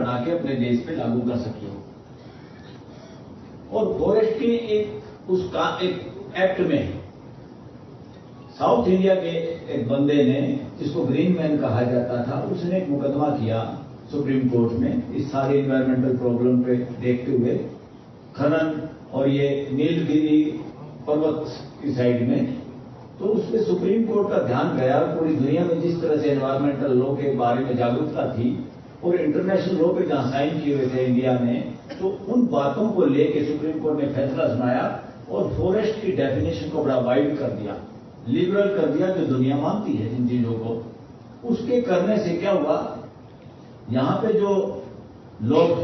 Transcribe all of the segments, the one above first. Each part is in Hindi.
बना के अपने देश पे लागू कर सके। और फॉरेस्ट के एक एक्ट में साउथ इंडिया के एक बंदे ने, जिसको ग्रीन मैन कहा जाता था, उसने एक मुकदमा किया सुप्रीम कोर्ट में इस सारे एनवायरमेंटल प्रॉब्लम पे देखते हुए, खनन और ये नीलगिरी पर्वत की साइड में। तो उसमें सुप्रीम कोर्ट का ध्यान गया, पूरी दुनिया में जिस तरह से एनवायरमेंटल लॉ के बारे में जागरूकता थी और इंटरनेशनल लॉ पे जहां साइन किए हुए थे इंडिया ने, तो उन बातों को लेके सुप्रीम कोर्ट ने फैसला सुनाया और फॉरेस्ट की डेफिनेशन को बड़ा वाइड कर दिया, लिबरल कर दिया, जो दुनिया मानती है जिन चीजों को। उसके करने से क्या हुआ, यहां पे जो लोग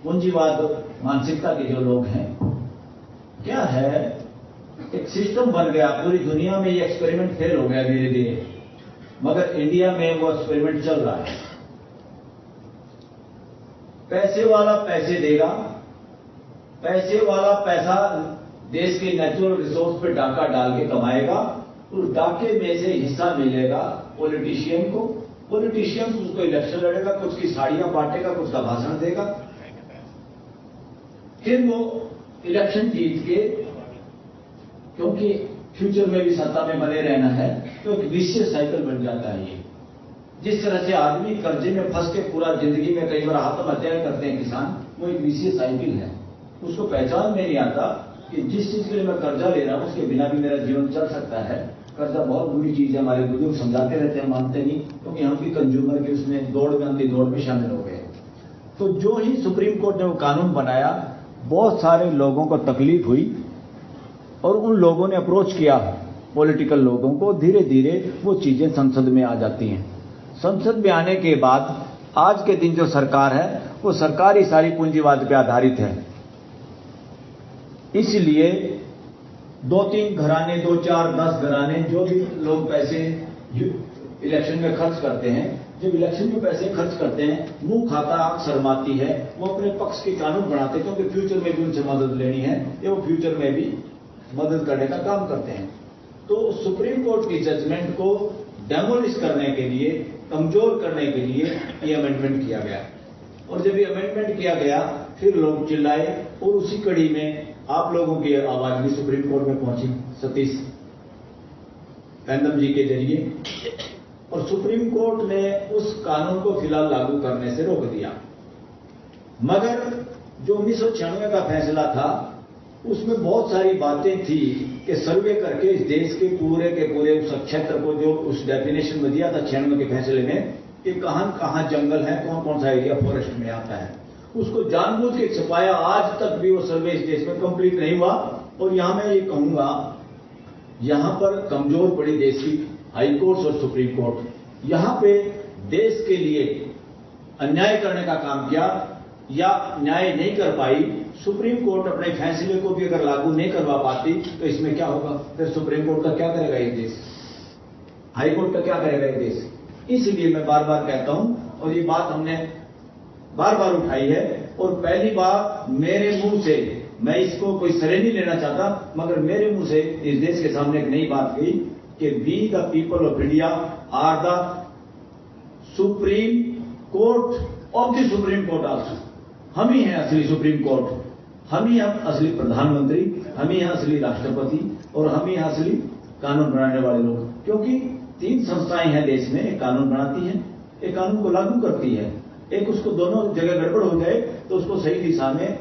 पूंजीवाद मानसिकता के जो लोग हैं, क्या है, एक सिस्टम बन गया। पूरी दुनिया में ये एक्सपेरिमेंट फेल हो गया धीरे धीरे, मगर इंडिया में वो एक्सपेरिमेंट चल रहा है। पैसे वाला पैसे देगा, पैसे वाला पैसा देश के नेचुरल रिसोर्स पे डाका डाल के कमाएगा, उस डाके में से हिस्सा मिलेगा पॉलिटिशियन को। पॉलिटिशियन उसको इलेक्शन लड़ेगा, कुछ की साड़ियां बांटेगा, कुछ का भाषण देगा, फिर वो इलेक्शन जीत के, क्योंकि फ्यूचर में भी सत्ता में बने रहना है, तो एक विशियस साइकिल बन जाता है ये। जिस तरह से आदमी कर्जे में फंस के पूरा जिंदगी में कई बार आत्महत्या करते हैं किसान, वो एक विशियस साइकिल है। उसको पहचान में नहीं आता कि जिस चीज के लिए मैं कर्जा ले रहा हूं उसके बिना भी मेरा जीवन चल सकता है। कर्जा बहुत बुरी चीज है, हमारे बुजुर्ग समझाते रहते हैं, मानते नहीं, क्योंकि हम भी कंज्यूमर के उसमें दौड़ में, अंधी दौड़ में शामिल हो गए। तो जो ही सुप्रीम कोर्ट ने वो कानून बनाया, बहुत सारे लोगों को तकलीफ हुई और उन लोगों ने अप्रोच किया पॉलिटिकल लोगों को। धीरे धीरे वो चीजें संसद में आ जाती हैं। संसद में आने के बाद आज के दिन जो सरकार है, वो सरकार ही सारी पूंजीवाद पे आधारित है। इसलिए 2-3 घराने, 2-4, 10 घराने, जो भी लोग पैसे इलेक्शन में खर्च करते हैं, जब इलेक्शन में पैसे खर्च करते हैं, मुंह खाता आंख शर्माती है, वो अपने पक्ष के कानून बनाते हैं, क्योंकि फ्यूचर में भी उनसे मदद लेनी है, या वो फ्यूचर में भी मदद करने का काम करते हैं। तो सुप्रीम कोर्ट की जजमेंट को डेमोलिश करने के लिए, कमजोर करने के लिए ये अमेंडमेंट किया गया। और जब ये अमेंडमेंट किया गया, फिर लोग चिल्लाए और उसी कड़ी में आप लोगों की आवाज भी सुप्रीम कोर्ट में पहुंची सतीश पैंदम जी के जरिए, और सुप्रीम कोर्ट ने उस कानून को फिलहाल लागू करने से रोक दिया। मगर जो 1996 का फैसला था, उसमें बहुत सारी बातें थी कि सर्वे करके इस देश के पूरे उस क्षेत्र को, जो उस डेफिनेशन में दिया था 96 के फैसले में, कि कहां जंगल है, कौन कौन सा एरिया फॉरेस्ट में आता है, उसको जानबूझ के छुपाया। आज तक भी वो सर्वे इस देश में कंप्लीट नहीं हुआ। और यहां मैं ये कहूंगा, यहां पर कमजोर पड़ी देश की हाई कोर्ट और सुप्रीम कोर्ट। यहां पे देश के लिए अन्याय करने का काम किया या न्याय नहीं कर पाई। सुप्रीम कोर्ट अपने फैसले को भी अगर लागू नहीं करवा पाती, तो इसमें क्या होगा, फिर सुप्रीम कोर्ट का क्या करेगा ये देश, हाई कोर्ट का क्या करेगा ये देश। इसलिए मैं बार बार कहता हूं, और ये बात हमने बार बार उठाई है, और पहली बार मेरे मुंह से, मैं इसको कोई श्रेय नहीं लेना चाहता, मगर मेरे मुंह से इस देश के सामने एक नई बात गई कि we the people of India are the supreme court of the supreme court also. हम ही हैं असली सुप्रीम कोर्ट, हम ही हैं असली प्रधानमंत्री, हम ही हैं असली राष्ट्रपति, और हम ही हैं असली कानून बनाने वाले लोग। क्योंकि 3 संस्थाएं हैं देश में, एक कानून बनाती है, एक कानून को लागू करती है, एक उसको दोनों जगह गड़बड़ हो जाए तो उसको सही दिशा में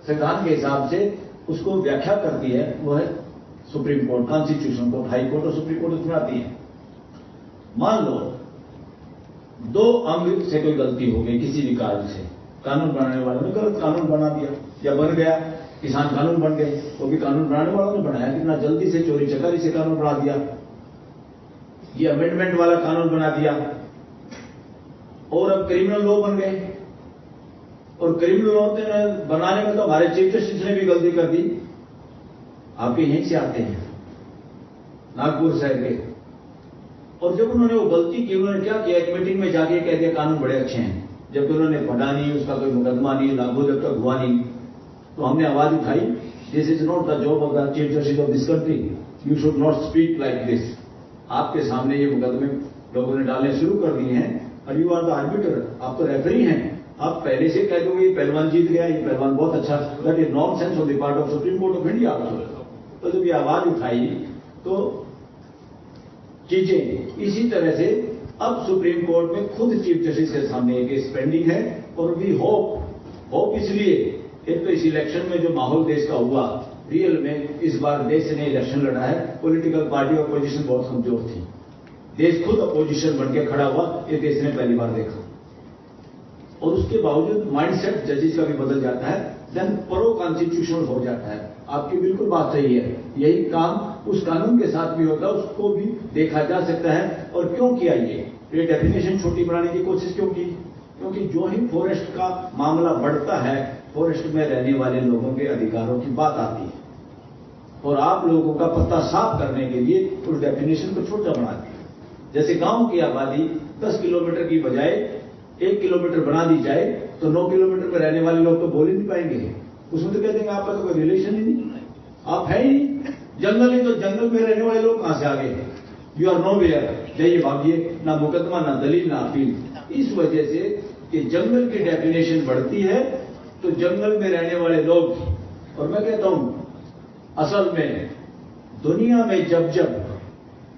संविधान के हिसाब से उसको व्याख्या करती है, वो है supreme court, constitution court, high court और सुप्रीम कोर्ट उसमें आती है। मान लो 2 अंग से कोई गलती हो गई किसी भी कार्य से, कानून बनाने वालों ने गलत कानून बना दिया या बन गया, किसान कानून बन गए, वो भी कानून बनाने वालों ने बनाया, कितना जल्दी से चोरी चकारी से कानून बना दिया, ये अमेंडमेंट वाला कानून बना दिया, और अब क्रिमिनल लॉ बन गए। और क्रिमिनल लॉ बनाने में तो हमारे चीफ जस्टिस ने भी गलती कर दी। आपके यहीं से आते हैं, नागपुर शहर के। और जब उन्होंने वो गलती की, उन्होंने क्या किया, एक मीटिंग में जाके कह दिया कानून बड़े अच्छे हैं, जबकि उन्होंने पढ़ा नहीं, उसका कोई मुकदमा नहीं, लागू जब तक हुआ नहीं। तो हमने आवाज उठाई, this is not the job of the chief justice of this country, you should not speak like this. आपके सामने ये मुकदमे लोगों ने डालने शुरू कर दिए हैं, और यू आर द आर्बिटर, आप तो रेफरी हैं, आप पहले से कह दोगे पहलवान जीत गया, ये पहलवान बहुत अच्छा, that is nonsense on the part of supreme court of India. तो जब ये आवाज उठाई तो चीजें इसी तरह से अब सुप्रीम कोर्ट में खुद चीफ जस्टिस के सामने एक केस पेंडिंग है। और वी होप इसलिए, एक तो इस इलेक्शन में जो माहौल देश का हुआ, रियल में इस बार देश ने इलेक्शन लड़ा है, पॉलिटिकल पार्टी अपोजिशन बहुत कमजोर थी, देश खुद अपोजिशन बन के खड़ा हुआ, ये देश ने पहली बार देखा। और उसके बावजूद माइंडसेट जजेस का भी बदल जाता है, देन प्रो कॉन्स्टिट्यूशनल हो जाता है। आपकी बिल्कुल बात सही है, यही काम उस कानून के साथ भी होता है, उसको भी देखा जा सकता है। और क्यों किया ये डेफिनेशन छोटी बनाने की कोशिश क्यों की? क्योंकि जो ही फॉरेस्ट का मामला बढ़ता है, फॉरेस्ट में रहने वाले लोगों के अधिकारों की बात आती है, और आप लोगों का पत्ता साफ करने के लिए उस डेफिनेशन को छोटा बनाती है। जैसे गांव की आबादी 10 किलोमीटर की बजाय 1 किलोमीटर बना दी जाए तो 9 किलोमीटर में रहने वाले लोग तो बोल ही नहीं पाएंगे, उसमें तो कह देंगे आपका तो कोई रिलेशन ही नहीं, आप है ही नहीं। जंगल ही तो जंगल में रहने वाले लोग कहां से आ गए? यू आर नो वेयर, जाइए भागिए, ना मुकदमा, ना दलील, ना अपील। इस वजह से कि जंगल की डेफिनेशन बढ़ती है तो जंगल में रहने वाले लोग, और मैं कहता हूं असल में दुनिया में जब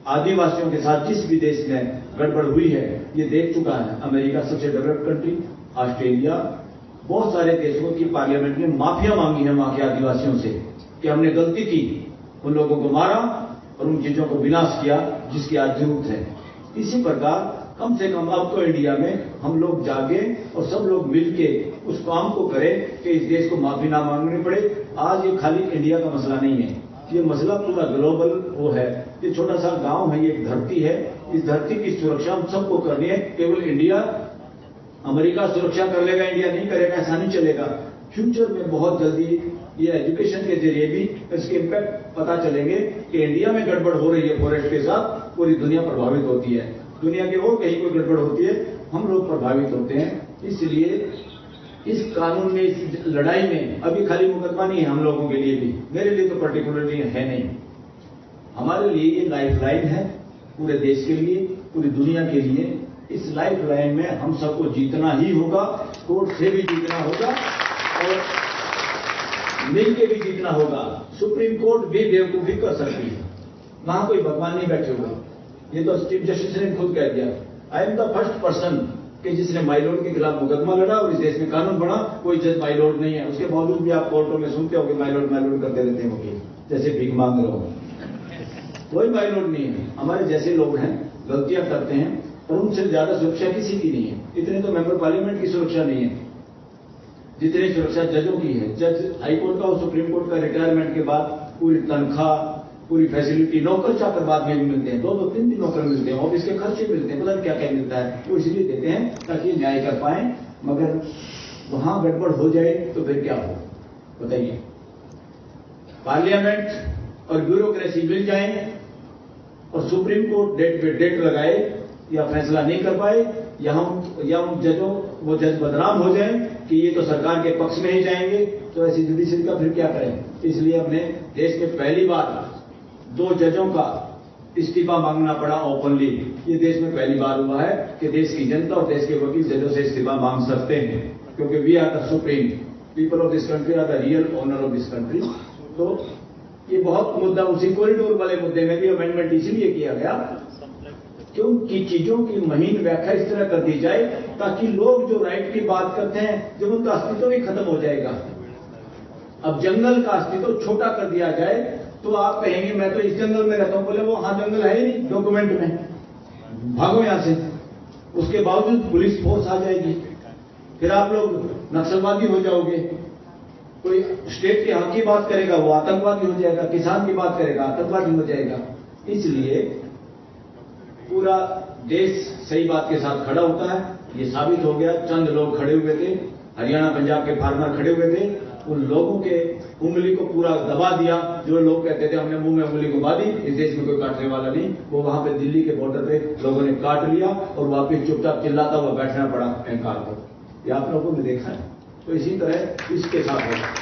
आदिवासियों के साथ जिस भी देश में गड़बड़ हुई है, ये देख चुका है। अमेरिका सबसे डेवलप्ड कंट्री, ऑस्ट्रेलिया, बहुत सारे देशों की पार्लियामेंट ने माफिया मांगी है वहां के आदिवासियों से कि हमने गलती की, उन लोगों को मारा और उन चीजों को विनाश किया जिसकी आज जरूरत है। इसी प्रकार कम से कम अब तो इंडिया में हम लोग जागे और सब लोग मिलके उस काम को करें कि इस देश को माफी ना मांगनी पड़े। आज ये खाली इंडिया का मसला नहीं है, ये मसला पूरा ग्लोबल वो है। ये छोटा सा गांव है, ये एक धरती है, इस धरती की सुरक्षा हम सबको करनी है। केवल इंडिया, अमेरिका सुरक्षा कर लेगा, इंडिया नहीं करेगा, ऐसा नहीं चलेगा। फ्यूचर में बहुत जल्दी ये एजुकेशन के जरिए भी इसके इम्पैक्ट पता चलेंगे कि इंडिया में गड़बड़ हो रही है फॉरेस्ट के साथ, पूरी दुनिया प्रभावित होती है। दुनिया के और कहीं कोई गड़बड़ होती है, हम लोग प्रभावित होते हैं। इसलिए इस कानून में, इस लड़ाई में अभी खाली मुकदमा नहीं है हम लोगों के लिए भी, मेरे लिए तो पर्टिकुलरली है नहीं, हमारे लिए ये लाइफ लाइन है, पूरे देश के लिए, पूरी दुनिया के लिए। इस लाइफ लाइन में हम सबको जीतना ही होगा, कोर्ट से भी जीतना होगा और मिलके भी जीतना होगा। सुप्रीम कोर्ट भी बेवकूफी कर सकती है, वहां कोई भगवान नहीं बैठे हुए, ये तो चीफ जस्टिस ने खुद कह दिया। I am the first person कि जिसने माइलॉर्ड के खिलाफ मुकदमा लड़ा और इस देश में कानून बना, कोई जज माइलॉर्ड नहीं है। उसके बावजूद भी आप कोर्टों में सुनते हो कि माइलॉर्ड करते रहते हैं वकील, जैसे भीख मांग रहे हो। कोई माइलॉर्ड नहीं है, हमारे जैसे लोग हैं, गलतियां करते हैं, और उनसे ज्यादा सुरक्षा किसी की नहीं है। इतने तो मेंबर पार्लियामेंट की सुरक्षा नहीं है जितनी सुरक्षा जजों की है। जज हाईकोर्ट का और सुप्रीम कोर्ट का रिटायरमेंट के बाद पूरी तनख्वाह, पूरी फैसिलिटी, नौकर चाकर बाद में भी मिलते हैं, 2-3 दिन नौकर मिलते हैं, ऑफिस के खर्चे मिलते हैं, पता नहीं क्या क्या मिलता है। वो इसलिए देते हैं ताकि न्याय कर पाए, मगर वहां गड़बड़ हो जाए तो फिर क्या हो बताइए? पार्लियामेंट और ब्यूरोक्रेसी मिल जाए और सुप्रीम कोर्ट डेट पे डेट लगाए या फैसला नहीं कर पाए, या उन जजों, वो जज बदनाम हो जाए कि ये तो सरकार के पक्ष में ही जाएंगे, तो ऐसी जुडिशरी का फिर क्या करें? इसलिए हमने देश में पहली बार 2 जजों का इस्तीफा मांगना पड़ा ओपनली। ये देश में पहली बार हुआ है कि देश की जनता और देश के वकील जजों से इस्तीफा मांग सकते हैं, क्योंकि we are the supreme people of this country, are the real owner of this country. तो ये बहुत मुद्दा, उसी कॉरिडोर वाले मुद्दे में भी अमेंडमेंट इसलिए किया गया क्योंकि चीजों की महीन व्याख्या इस तरह कर दी जाए ताकि लोग जो राइट की बात करते हैं, जब उनका अस्तित्व भी खत्म हो जाएगा। अब जंगल का अस्तित्व छोटा कर दिया जाए तो आप कहेंगे मैं तो इस जंगल में रहता हूं, बोले वो हाँ जंगल है ही नहीं डॉक्यूमेंट में, भागो यहां से। उसके बावजूद पुलिस फोर्स आ जाएगी, फिर आप लोग नक्सलवादी हो जाओगे। कोई स्टेट के हक की बात करेगा वो आतंकवादी हो जाएगा, किसान की बात करेगा आतंकवादी हो जाएगा। इसलिए पूरा देश सही बात के साथ खड़ा होता है, ये साबित हो गया। चंद लोग खड़े हुए थे, हरियाणा पंजाब के फार्मर खड़े हुए थे, उन लोगों के उंगली को पूरा दबा दिया। जो लोग कहते थे हमने मुंह में उंगली को बांधी, इस देश में कोई काटने वाला नहीं, वो वहां पे दिल्ली के बॉर्डर पे लोगों ने काट लिया और वापिस चुपचाप चिल्लाता हुआ बैठना पड़ा एहंकार को। ये आप लोगों ने देखा है। तो इसी तरह इसके साथ होगा,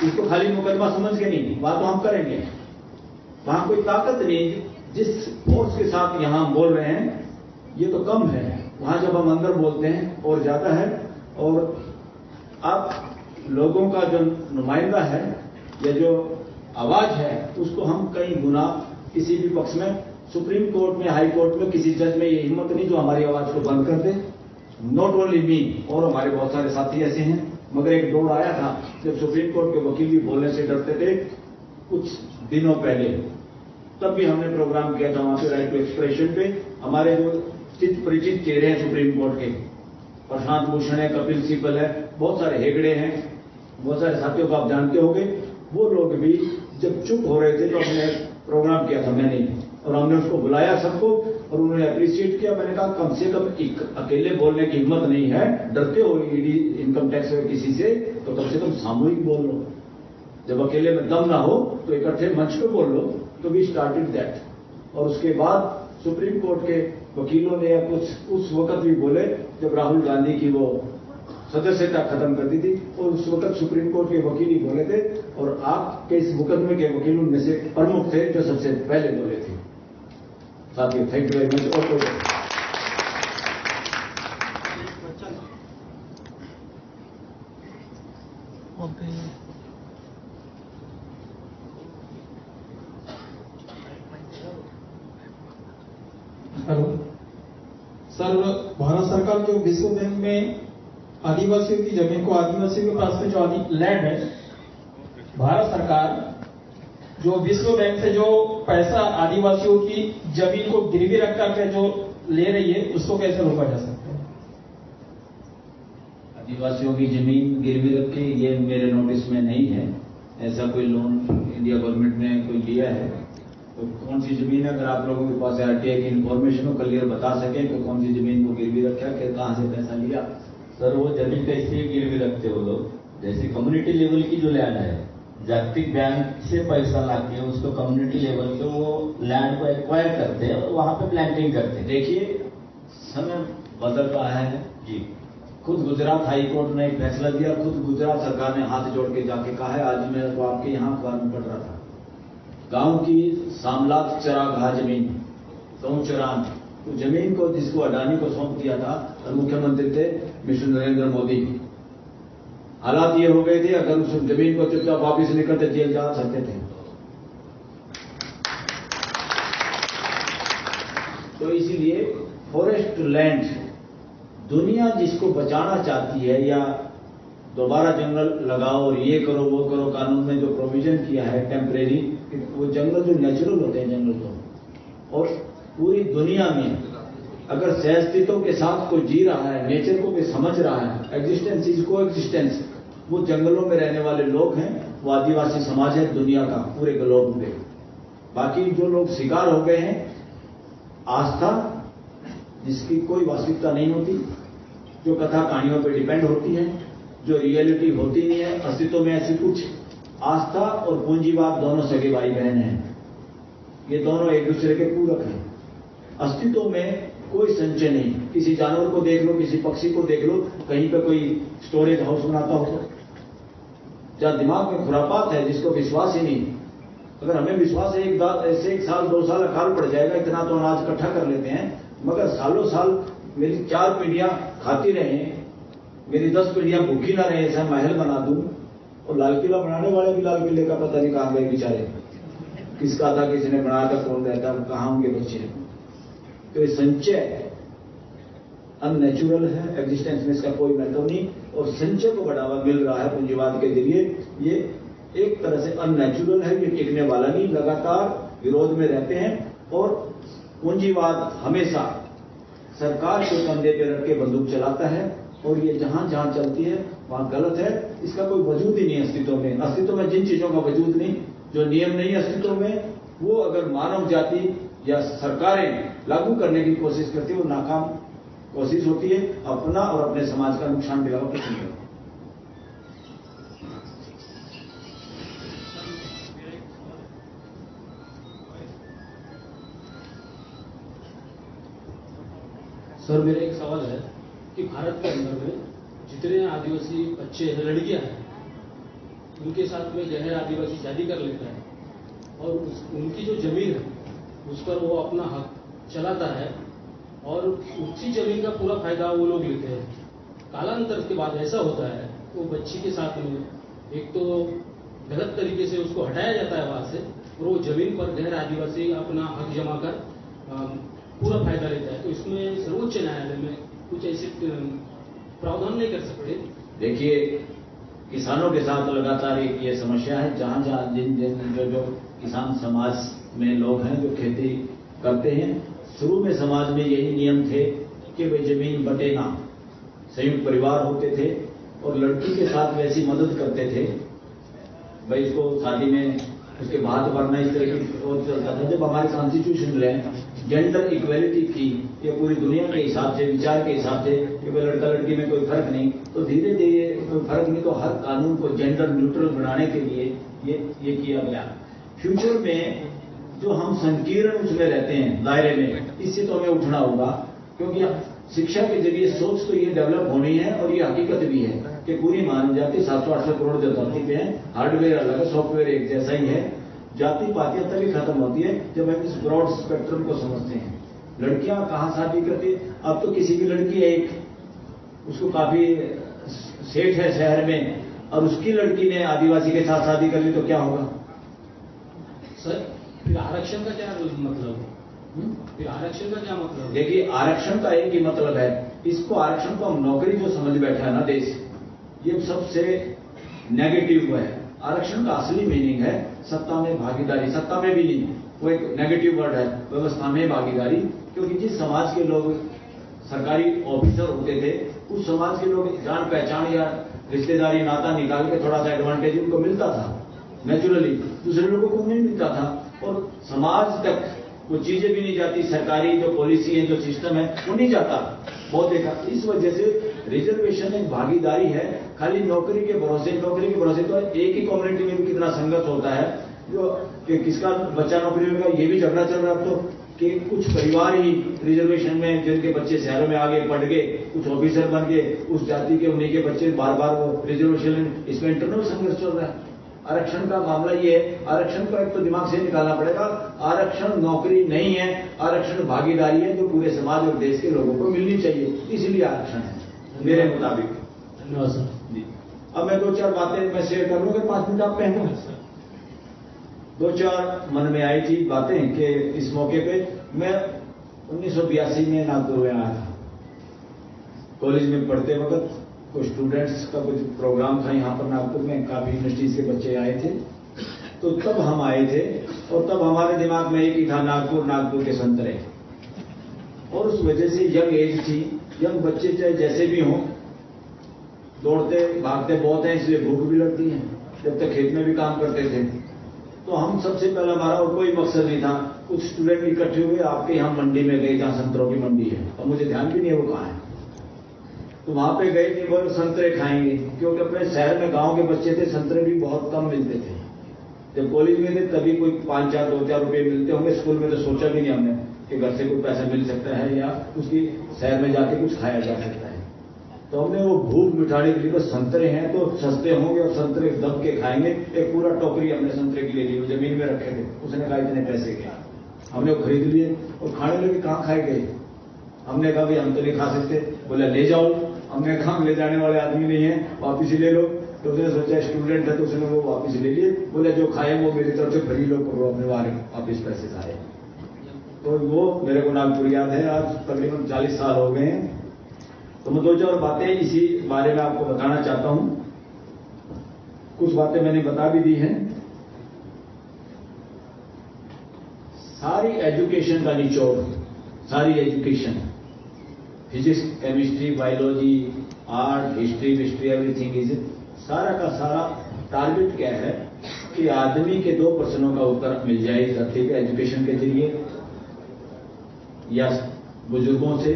इसको खाली मुकदमा समझ के नहीं, बात तो हम करेंगे। वहां कोई ताकत नहीं, जिस फोर्स के साथ यहां बोल रहे हैं ये तो कम है। वहां जब हम अंदर बोलते हैं और जाता है, और अब लोगों का जो नुमाइंदा है या जो आवाज है उसको हम कई गुना किसी भी पक्ष में, सुप्रीम कोर्ट में, हाई कोर्ट में किसी जज में ये हिम्मत नहीं जो हमारी आवाज को बंद कर दे। नॉट ओनली मी, और हमारे बहुत सारे साथी ऐसे हैं। मगर एक दौर आया था जब सुप्रीम कोर्ट के वकील भी बोलने से डरते थे कुछ दिनों पहले, तब भी हमने प्रोग्राम किया था वहां पे राइट टू एक्सप्रेशन पे। हमारे जो चित परिचित चेहरे हैं सुप्रीम कोर्ट के, प्रशांत भूषण है, कपिल सिब्बल है, बहुत सारे हेगड़े हैं, बहुत सारे साथियों को आप जानते होंगे, वो लोग भी जब चुप हो रहे थे तो हमने प्रोग्राम किया था मैंने, और हमने उसको बुलाया सबको और उन्होंने अप्रिशिएट किया। मैंने कहा कम से कम अकेले बोलने की हिम्मत नहीं है, डरते हो ईडी इनकम टैक्स में किसी से, तो कम से कम सामूहिक बोल लो। जब अकेले में दम ना हो तो इकट्ठे मंच पे बोल लो। तो वी स्टार्टेड दैट। और उसके बाद सुप्रीम कोर्ट के वकीलों ने कुछ उस वक्त भी बोले जब राहुल गांधी की वो सदस्यता खत्म कर दी थी, और उस वक्त सुप्रीम कोर्ट के वकील ही बोले थे, और आपके इस मुकदमे के वकील उनमें से प्रमुख थे जो सबसे पहले बोले थे। साथियों, थैंक यू वेरी मच। और हेलो सर, भारत सरकार जो विश्व बैंक में आदिवासियों की जमीन को, आदिवासियों के पास में जो लैंड है, भारत सरकार जो विश्व बैंक से जो पैसा आदिवासियों की जमीन को गिरवी रख करके जो ले रही है, उसको कैसे रोका जा सकता है? आदिवासियों की जमीन गिरवी रख के ये मेरे नोटिस में नहीं है। ऐसा कोई लोन इंडिया गवर्नमेंट ने कोई लिया है तो कौन सी जमीन है, अगर आप लोगों के पास आरटीआई की इन्फॉर्मेशन हो क्लियर बता सकें कि कौन सी जमीन को गिरवी रखा, कि कहां से पैसा लिया। सर, वो जमीन कैसे गिरवी रखते हो लोग, जैसे कम्युनिटी लेवल की जो लैंड है, जागतिक बैंक से पैसा लाके उसको कम्युनिटी लेवल पे वो लैंड को एक्वायर करते हैं और वहां पे प्लांटिंग करते हैं। देखिए, समय बदल रहा है जी। खुद गुजरात हाई कोर्ट ने एक फैसला दिया, खुद गुजरात सरकार ने हाथ जोड़ के जाके कहा है। आज मैं तो आपके यहाँ अखबार में पढ़ रहा था, गांव की सामलात चरागाह जमीन, गौ चरान, तो जमीन को जिसको अडानी को सौंप दिया था, और मुख्यमंत्री थे मिस्टर नरेंद्र मोदी। हालात ये हो गए थे, अगर उस जमीन को चुपचाप वापिस निकलते जेल जा सकते थे। तो इसीलिए फॉरेस्ट लैंड दुनिया जिसको बचाना चाहती है, या दोबारा जंगल लगाओ और ये करो वो करो, कानून में जो प्रोविजन किया है टेम्परेरी, वो जंगल जो नेचुरल होते हैं जंगल तो, और पूरी दुनिया में अगर सहअस्तित्व के साथ कोई जी रहा है, नेचर को कोई समझ रहा है, एग्जिस्टेंस इज को एग्जिस्टेंस, वो जंगलों में रहने वाले लोग हैं, वो आदिवासी समाज है दुनिया का, पूरे ग्लोब में। बाकी जो लोग शिकार हो गए हैं आस्था जिसकी कोई वास्तविकता नहीं होती, जो कथा कहानियों पर डिपेंड होती है, जो रियलिटी होती नहीं है अस्तित्व में, ऐसी कुछ आस्था और पूंजीवाद दोनों सगे भाई बहन हैं। ये दोनों एक दूसरे के पूरक हैं। अस्तित्व में कोई संचय नहीं। किसी जानवर को देख लो, किसी पक्षी को देख लो, कहीं पे कोई स्टोरेज हाउस बनाता हो, जहां दिमाग में खुरापात है, जिसको विश्वास ही नहीं। अगर हमें विश्वास है एक साल 2 साल अकाल पड़ जाएगा, इतना तो अनाज इकट्ठा कर लेते हैं, मगर सालों साल मेरी 4 पीढ़ियां खाती रहे, मेरी 10 पीढ़ियां भूखी ना रहे, ऐसा महल बना दूं। और लाल किला बनाने वाले भी लाल किले का पता नहीं कहां गए बेचारे, किसका था, किसी ने बनाया था, कौन रहता, कहां उनके बच्चे। तो ये संचय अननेचुरल है, एग्जिस्टेंस में इसका कोई महत्व नहीं, और संचय को बढ़ावा मिल रहा है पूंजीवाद के जरिए। ये एक तरह से अननेचुरल है, ये टिकने वाला नहीं, लगातार विरोध में रहते हैं। और पूंजीवाद हमेशा सरकार के कंधे पे रख के बंदूक चलाता है, और ये जहां जहां चलती है वहां गलत है। इसका कोई वजूद ही नहीं अस्तित्व में। अस्तित्व में जिन चीजों का वजूद नहीं, जो नियम नहीं अस्तित्व में, वो अगर मानव जाति या सरकारें लागू करने की कोशिश करती है, वो नाकाम कोशिश होती है, अपना और अपने समाज का नुकसान भी होगा, कुछ नहीं होगा। सर, मेरा एक सवाल है कि भारत के अंदर में जितने आदिवासी बच्चे हैं, लड़कियां हैं, उनके साथ में जो है आदिवासी शादी कर लेता है, और उनकी जो जमीन है उस पर वो अपना हक चलाता है, और ऊंची जमीन का पूरा फायदा वो लोग लेते हैं। कालांतर के बाद ऐसा होता है वो बच्ची के साथ में एक तो गलत तरीके से उसको हटाया जाता है वहां से, और वो जमीन पर गैर आदिवासी अपना हक जमा कर पूरा फायदा लेता है। तो इसमें सर्वोच्च न्यायालय में कुछ ऐसे प्रावधान नहीं कर सकते? देखिए, किसानों के साथ लगातार एक ये समस्या है, जहां जहां जिन जिन जो किसान समाज में लोग हैं जो खेती करते हैं, शुरू में समाज में यही नियम थे कि वे जमीन बटे ना, संयुक्त परिवार होते थे और लड़की के साथ वैसी मदद करते थे भाई इसको शादी में उसके बाद भरना, इस तरह की और चलता था। जब हमारे कॉन्स्टिट्यूशन ने जेंडर इक्वेलिटी की, ये पूरी दुनिया के हिसाब से, विचार के हिसाब से कि भाई लड़का लड़की में कोई फर्क नहीं, तो धीरे धीरे कोई फर्क नहीं, तो हर कानून को जेंडर न्यूट्रल बनाने के लिए ये किया गया। फ्यूचर में जो हम संकीर्ण उसमें रहते हैं दायरे में, इससे तो हमें उठना होगा, क्योंकि शिक्षा के जरिए सोच तो ये डेवलप होनी है और ये हकीकत भी है कि पूरी मानव जाति 700-800 करोड़ जो धरती पे है, हार्डवेयर अलग है, सॉफ्टवेयर एक जैसा ही है। जाति पातियां तभी खत्म होती है जब हम इस ब्रॉड स्पेक्ट्रम को समझते हैं। लड़कियां कहां शादी करती है? अब तो किसी की लड़की है एक, उसको काफी सेठ है शहर में, और उसकी लड़की ने आदिवासी के साथ शादी कर ली तो क्या होगा? सर फिर आरक्षण का क्या मतलब है? फिर आरक्षण का क्या मतलब है? देखिए, आरक्षण का एक ही मतलब है, इसको आरक्षण को हम नौकरी जो समझ बैठा है ना देश, ये सबसे नेगेटिव है। आरक्षण का असली मीनिंग है सत्ता में भागीदारी, सत्ता में भी नहीं, वो एक नेगेटिव वर्ड है, व्यवस्था में भागीदारी। क्योंकि जिस समाज के लोग सरकारी ऑफिसर होते थे, उस समाज के लोग जान पहचान या रिश्तेदारी नाता निकाल के थोड़ा सा एडवांटेज उनको मिलता था नेचुरली, दूसरे लोगों को नहीं मिलता था, और समाज तक वो चीजें भी नहीं जाती, सरकारी जो पॉलिसी है, जो सिस्टम है, वो नहीं जाता बहुत देखा। इस वजह से रिजर्वेशन एक भागीदारी है, खाली नौकरी के भरोसे तो एक ही कम्युनिटी में भी कितना संघर्ष होता है, जो कि किसका बच्चा नौकरी होगा, ये भी झगड़ा चल रहा है अब तो, कि कुछ परिवार ही रिजर्वेशन में जिनके बच्चे शहरों में आगे बढ़ गए, कुछ ऑफिसर बन गए, उस जाति के उन्हीं के बच्चे बार बार वो रिजर्वेशन, इसमें इंटरनल संघर्ष चल रहा है। आरक्षण का मामला ये है, आरक्षण को एक तो दिमाग से निकालना पड़ेगा, आरक्षण नौकरी नहीं है, आरक्षण भागीदारी है जो पूरे समाज और देश के लोगों को मिलनी चाहिए, इसलिए आरक्षण है मेरे मुताबिक। धन्यवाद सर जी। अब मैं 2-4 बातें मैं शेयर कर लूंगा, 5 मिनट आप कहेंगे। 2-4 मन में आई थी बातें कि इस मौके पे मैं 1982 में नागपुर में आया था, कॉलेज में पढ़ते वक्त कुछ स्टूडेंट्स का कुछ प्रोग्राम था यहाँ पर नागपुर में, काफी यूनिवर्सिटीज के बच्चे आए थे, तो तब हम आए थे और तब हमारे दिमाग में एक ही था, नागपुर के संतरे, और उस वजह से यंग एज थी, यंग बच्चे चाहे जैसे भी हों, दौड़ते भागते बहुत हैं, इसलिए भूख भी लगती है, जब तक खेत में भी काम करते थे। तो हम सबसे पहला हमारा और कोई मकसद नहीं था, कुछ स्टूडेंट इकट्ठे हुए, आपके यहाँ मंडी में गए जहाँ संतरों की मंडी है, और मुझे ध्यान भी नहीं है वो कहाँ है, तो वहां पे गए कि वो संतरे खाएंगे, क्योंकि अपने शहर में गांव के बच्चे थे, संतरे भी बहुत कम मिलते थे। जब कॉलेज में थे तभी कोई 5-4 रुपए मिलते होंगे, स्कूल में तो सोचा भी नहीं हमने कि घर से कोई पैसा मिल सकता है या उसकी शहर में जाके कुछ खाया जा सकता है। तो हमने वो भूख मिटाने के लिए, बस संतरे हैं तो सस्ते होंगे और संतरे दब के खाएंगे, एक पूरा टोकरी हमने संतरे की ले ली, वो जमीन में रखे थे, उसने कहा इतने पैसे के, हमने वो खरीद लिए और खाने लगे। कहाँ खाए गए? हमने कहा भाई हम तो नहीं खा सकते, बोला ले जाओ, हमने कहा ले जाने वाले आदमी नहीं है, वापिस ही ले लो, तो उसने सोचा स्टूडेंट है तो उसने वो वापिस ले लिए, बोले जो खाए वो मेरी तरफ से फ्री लो, करो अपने वापिस पैसे खाए। तो वो मेरे को नागपुर याद है, आज तकरीबन 40 साल हो गए हैं। तो मैं 2-4 बातें इसी बारे में आपको बताना चाहता हूं, कुछ बातें मैंने बता भी दी हैं। सारी एजुकेशन का निचोड़, सारी education, physics, chemistry, biology, art, history, everything is, सारा का सारा टारगेट क्या है कि आदमी के 2 प्रश्नों का उत्तर मिल जाए इस धरती पे एजुकेशन के जरिए, या बुजुर्गों से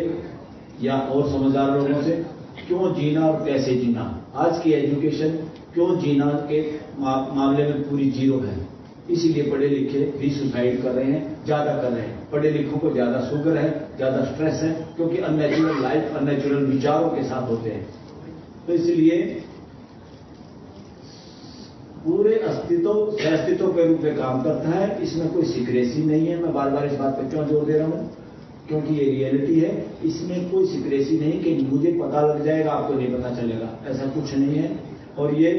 या और समझदार लोगों से, क्यों जीना और कैसे जीना। आज की एजुकेशन क्यों जीना के मामले में पूरी जीरो है, इसीलिए पढ़े लिखे भी सुसाइड कर रहे हैं, ज्यादा कर रहे हैं। पढ़े लिखों को ज्यादा शुगर है, ज्यादा स्ट्रेस है, क्योंकि अननेचुरल लाइफ अननेचुरल विचारों के साथ होते हैं। तो इसलिए पूरे अस्तित्व सहअस्तित्व के रूप में काम करता है, इसमें कोई सीक्रेसी नहीं है। मैं बार बार इस बात पर क्यों जोर दे रहा हूं क्योंकि ये रियलिटी है। इसमें कोई सिक्रेसी नहीं कि मुझे पता लग जाएगा आपको नहीं पता चलेगा, ऐसा कुछ नहीं है। और ये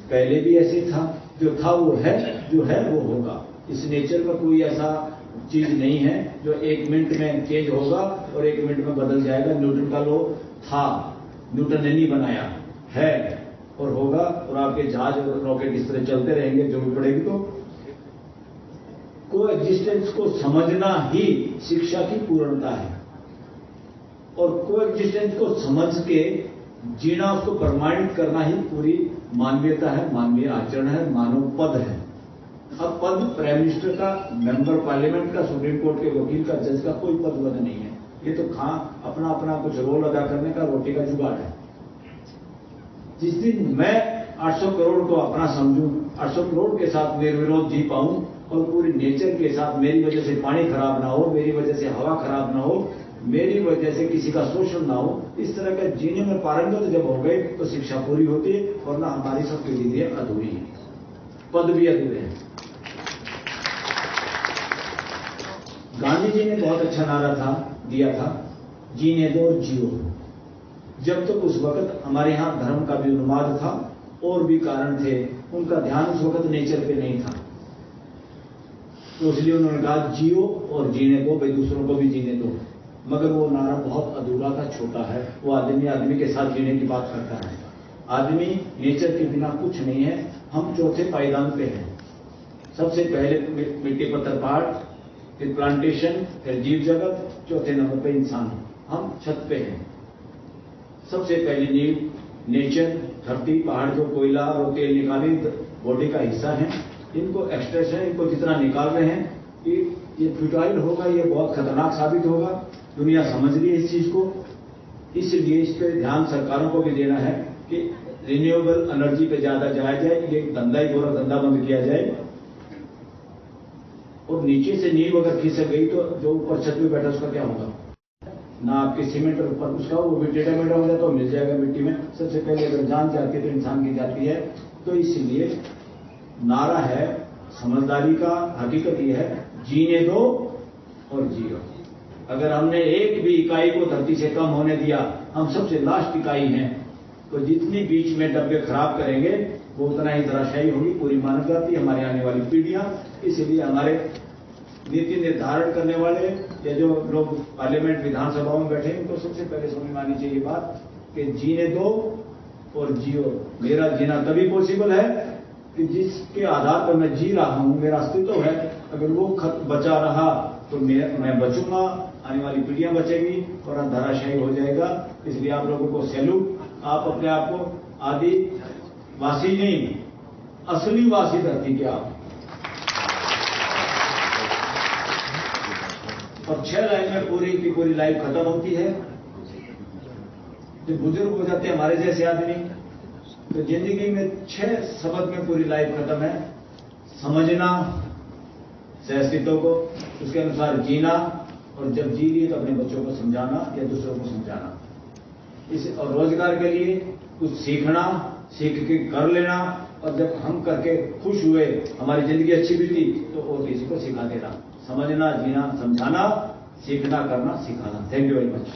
पहले भी ऐसे था, जो था वो है, जो है वो होगा। इस नेचर का कोई ऐसा चीज नहीं है जो 1 मिनट में चेंज होगा और 1 मिनट में बदल जाएगा। न्यूटन का लॉ था, न्यूटन ने नहीं बनाया, है और होगा। और आपके जहाज और रॉकेट इस तरह चलते रहेंगे जरूरत पड़ेगी तो। को एग्जिस्टेंस को समझना ही शिक्षा की पूर्णता है, और को एग्जिस्टेंस को समझ के जीना, उसको प्रमाणित करना ही पूरी मानवीयता है, मानवीय आचरण है, मानव पद है। अब पद प्राइम मिनिस्टर का, मेंबर पार्लियामेंट का, सुप्रीम कोर्ट के वकील का, जज का कोई पद वद नहीं है। ये तो अपना अपना कुछ रोल अदा करने का रोटी का जुगाड़ है। जिस दिन मैं 800 करोड़ को अपना समझूं, 800 करोड़ के साथ निर्विरोध जी पाऊं और पूरी नेचर के साथ मेरी वजह से पानी खराब ना हो, मेरी वजह से हवा खराब ना हो, मेरी वजह से किसी का शोषण ना हो, इस तरह का जीने में पारंगत जब हो गए तो शिक्षा पूरी होती है, वरना हमारी सब गतिविधियां अधूरी हैं, पद भी अधूरे हैं। गांधी जी ने बहुत अच्छा नारा दिया था, जीने दो जियो। जब तक उस वक्त हमारे यहां धर्म का भी उन्माद था और भी कारण थे, उनका ध्यान उस वक्त नेचर पे नहीं था, तो इसलिए उन्होंने कहा जियो और जीने दो, भाई दूसरों को भी जीने दो। मगर वो नारा बहुत अधूरा था, छोटा है। वो आदमी आदमी के साथ जीने की बात करता है। आदमी नेचर के बिना कुछ नहीं है। हम चौथे पायदान पे हैं। सबसे पहले मिट्टी पत्थर पहाड़, फिर प्लांटेशन, फिर जीव जगत, चौथे नंबर पे इंसान। हम छत पे हैं। सबसे पहली नींव नेचर, धरती, पहाड़ जो कोयला और तेल निकाली बॉडी का हिस्सा है, इनको एक्सट्रैक्शन, इनको जितना निकाल रहे हैं ये फ्यूटाइल होगा, ये बहुत खतरनाक साबित होगा। दुनिया समझ रही है इस चीज को, इसलिए इस पे ध्यान सरकारों को भी देना है कि रिन्यूएबल एनर्जी पे ज्यादा जाया जाए। ये धंधा ही पूरा धंधा बंद किया जाए। और नीचे से नींव अगर खिसक गई तो जो ऊपर छत पे बैठा उसका क्या होगा? ना आपके सीमेंट और ऊपर उसका वो भी टेढ़ा मेढ़ा हो जाए तो मिल जाएगा मिट्टी में। सबसे पहले अगर जान जाती है तो इंसान की जाती है। तो इसलिए नारा है समझदारी का, हकीकत यह है जीने दो और जियो। अगर हमने एक भी इकाई को धरती से कम होने दिया, हम सबसे लास्ट इकाई हैं, तो जितनी बीच में डब्बे खराब करेंगे वो उतना ही धराशायी होगी पूरी मानव जाति, हमारी आने वाली पीढ़ियां। इसलिए हमारे नीति निर्धारण करने वाले या जो लोग पार्लियामेंट विधानसभाओं में बैठे उनको सबसे पहले समझ में आनी चाहिए बात कि जीने दो और जियो। मेरा जीना तभी पॉसिबल है कि जिसके आधार पर मैं जी रहा हूं, मेरा अस्तित्व है, अगर वो बचा रहा तो मैं बचूंगा, आने वाली पीढ़ियां बचेगी और धराशायी हो जाएगा। इसलिए आप लोगों को सैल्यूट। आप अपने आप को आदिवासी नहीं, असली वासी धरती के आप। और 6 लाइन में पूरी की पूरी लाइफ खत्म होती है। जो बुजुर्ग हो जाते हैं हमारे जैसे आदमी, तो जिंदगी में 6 शब्द में पूरी लाइफ खत्म है। समझना सहअस्तित्व को, उसके अनुसार जीना, और जब जी लिए तो अपने बच्चों को समझाना या दूसरों को समझाना। और रोजगार के लिए कुछ सीखना, सीख के कर लेना, और जब हम करके खुश हुए, हमारी जिंदगी अच्छी बीती, तो और किसी को सिखा देना। समझना, जीना, समझाना, सीखना, करना, सिखाना। Thank you very much.